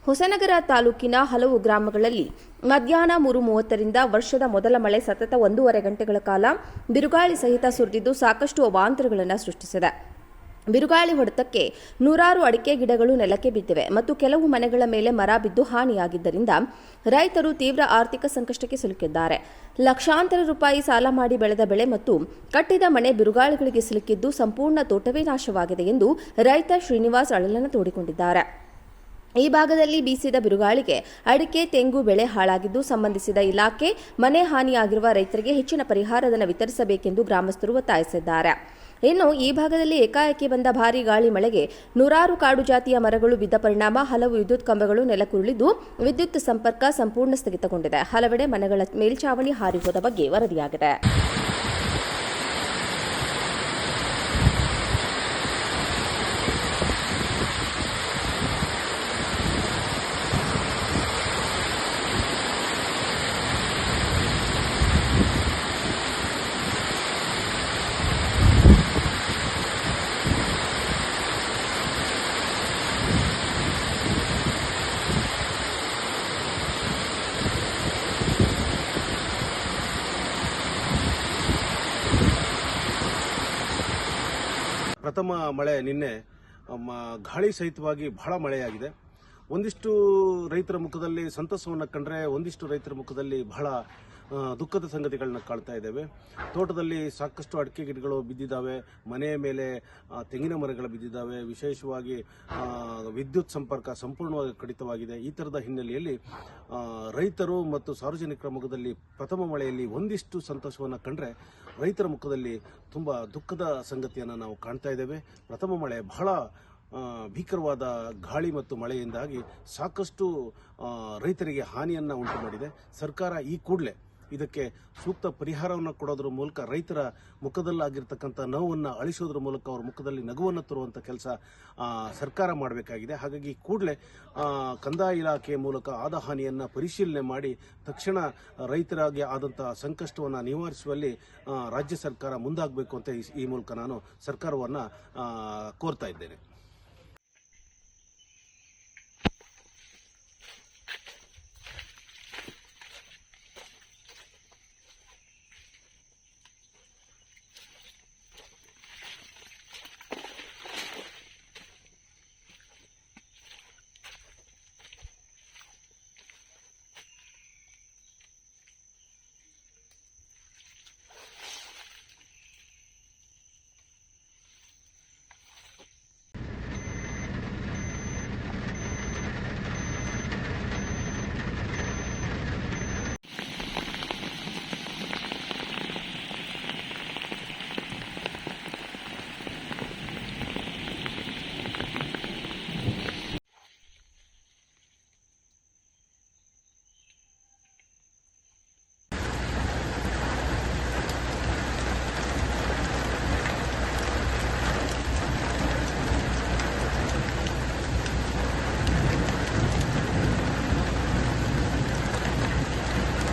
ಹೊಸನಗರ ತಾಲೂಕಿನ ಹಲವು ಗ್ರಾಮಗಳಲ್ಲಿ ಮಧ್ಯಾಹ್ನ 3:30ರಿಂದ ವರ್ಷದ ಮೊದಲ ಮಳೆ ಸತತ 1.5 ಗಂಟೆಗಳ ಕಾಲ ಬಿರುಗಾಳಿ ಸಹಿತ ಸುರಿದಿದ್ದು ಸಾಕಷ್ಟು ಅವಾಂತರಗಳನ್ನು ಸೃಷ್ಟಿಸಿದೆ. ಬಿರುಗಾಳಿ ಹೊಡೆತಕ್ಕೆ ನೂರಾರು ಅಡಿಕೆ ಗಿಡಗಳು ನೆಲಕ್ಕೆ ಬಿದ್ದಿವೆ ಮತ್ತು ಕೆಲವು ಮನೆಗಳ ಮೇಲೆ ಮರ ಬಿದ್ದು ಹಾನಿಯಾಗಿದ್ದರಿಂದ ರೈತರು ತೀವ್ರ ಆರ್ಥಿಕ ಸಂಕಷ್ಟಕ್ಕೆ ಸಿಲುಕಿದ್ದಾರೆ. ಲಕ್ಷಾಂತರ ರೂಪಾಯಿ ಸಾಲ ಮಾಡಿ ಬೆಳೆದ ಬೆಳೆ ಮತ್ತು ಕಟ್ಟಿದ ಮನೆ ಬಿರುಗಾಳಿಗಳಿಗೆ ಸಿಲುಕಿದ್ದು ಸಂಪೂರ್ಣ ತೋಟವೇ ನಾಶವಾಗಿದೆ ಎಂದು ರೈತ ಶ್ರೀನಿವಾಸ್ ಅಳಲನ್ನು ತೋಡಿಕೊಂಡಿದ್ದಾರೆ. ಈ ಭಾಗದಲ್ಲಿ ಬೀಸಿದ ಬಿರುಗಾಳಿಗೆ ಅಡಿಕೆ, ತೆಂಗು ಬೆಳೆ ಹಾಳಾಗಿದ್ದು ಸಂಬಂಧಿಸಿದ ಇಲಾಖೆ ಮನೆ ಹಾನಿಯಾಗಿರುವ ರೈತರಿಗೆ ಹೆಚ್ಚಿನ ಪರಿಹಾರಧನ ವಿತರಿಸಬೇಕೆಂದು ಗ್ರಾಮಸ್ಥರು ಒತ್ತಾಯಿಸಿದ್ದಾರೆ. ಇನ್ನು ಈ ಭಾಗದಲ್ಲಿ ಏಕಾಏಕಿ ಬಂದ ಭಾರೀ ಗಾಳಿ ಮಳೆಗೆ ನೂರಾರು ಕಾಡು ಜಾತಿಯ ಮರಗಳು ಬಿದ್ದ ಪರಿಣಾಮ ಹಲವು ವಿದ್ಯುತ್ ಕಂಬಗಳು ನೆಲಕ್ಕುರುಳಿದ್ದು ವಿದ್ಯುತ್ ಸಂಪರ್ಕ ಸಂಪೂರ್ಣ ಸ್ಥಗಿತಗೊಂಡಿದೆ. ಹಲವೆಡೆ ಮನೆಗಳ ಮೇಲ್ಛಾವಣಿ ಹಾರಿ ಹೋದ ಬಗ್ಗೆ ವರದಿಯಾಗಿದೆ. ಪ್ರಥಮ ಮಳೆ ನಿನ್ನೆ ಗಾಳಿ ಸಹಿತವಾಗಿ ಬಹಳ ಮಳೆಯಾಗಿದೆ. ಒಂದಿಷ್ಟು ರೈತರ ಮುಖದಲ್ಲಿ ಸಂತಸವನ್ನು ಕಂಡ್ರೆ ಒಂದಿಷ್ಟು ರೈತರ ಮುಖದಲ್ಲಿ ಬಹಳ ದುಃಖದ ಸಂಗತಿಗಳನ್ನ ಕಾಣ್ತಾ ಇದ್ದೇವೆ. ತೋಟದಲ್ಲಿ ಸಾಕಷ್ಟು ಅಡಿಕೆ ಗಿಡಗಳು ಬಿದ್ದಿದ್ದಾವೆ, ಮನೆಯ ಮೇಲೆ ತೆಂಗಿನ ಮರಗಳು ಬಿದ್ದಿದ್ದಾವೆ, ವಿಶೇಷವಾಗಿ ವಿದ್ಯುತ್ ಸಂಪರ್ಕ ಸಂಪೂರ್ಣವಾಗಿ ಕಡಿತವಾಗಿದೆ. ಈ ಥರದ ಹಿನ್ನೆಲೆಯಲ್ಲಿ ರೈತರು ಮತ್ತು ಸಾರ್ವಜನಿಕರ ಮುಖದಲ್ಲಿ ಪ್ರಥಮ ಮಳೆಯಲ್ಲಿ ಒಂದಿಷ್ಟು ಸಂತಸವನ್ನು ಕಂಡ್ರೆ ರೈತರ ಮುಖದಲ್ಲಿ ತುಂಬ ದುಃಖದ ಸಂಗತಿಯನ್ನು ನಾವು ಕಾಣ್ತಾ ಇದ್ದೇವೆ. ಪ್ರಥಮ ಮಳೆ ಬಹಳ ಭೀಕರವಾದ ಗಾಳಿ ಮತ್ತು ಮಳೆಯಿಂದಾಗಿ ಸಾಕಷ್ಟು ರೈತರಿಗೆ ಹಾನಿಯನ್ನು ಉಂಟು ಮಾಡಿದೆ. ಸರ್ಕಾರ ಈ ಕೂಡಲೇ ಇದಕ್ಕೆ ಸೂಕ್ತ ಪರಿಹಾರವನ್ನು ಕೊಡೋದ್ರ ಮೂಲಕ ರೈತರ ಮುಖದಲ್ಲಾಗಿರ್ತಕ್ಕಂಥ ನೋವನ್ನು ಅಳಿಸೋದ್ರ ಮೂಲಕ ಅವ್ರ ಮುಖದಲ್ಲಿ ನಗುವನ್ನು ತರುವಂಥ ಕೆಲಸ ಸರ್ಕಾರ ಮಾಡಬೇಕಾಗಿದೆ. ಹಾಗಾಗಿ ಕೂಡಲೇ ಕಂದಾಯ ಇಲಾಖೆಯ ಮೂಲಕ ಆದ ಹಾನಿಯನ್ನು ಪರಿಶೀಲನೆ ಮಾಡಿ ತಕ್ಷಣ ರೈತರಿಗೆ ಆದಂಥ ಸಂಕಷ್ಟವನ್ನು ನಿವಾರಿಸುವಲ್ಲಿ ರಾಜ್ಯ ಸರ್ಕಾರ ಮುಂದಾಗಬೇಕು ಅಂತ ಈ ಮೂಲಕ ನಾನು ಸರ್ಕಾರವನ್ನು ಕೋರ್ತಾ ಇದ್ದೇನೆ.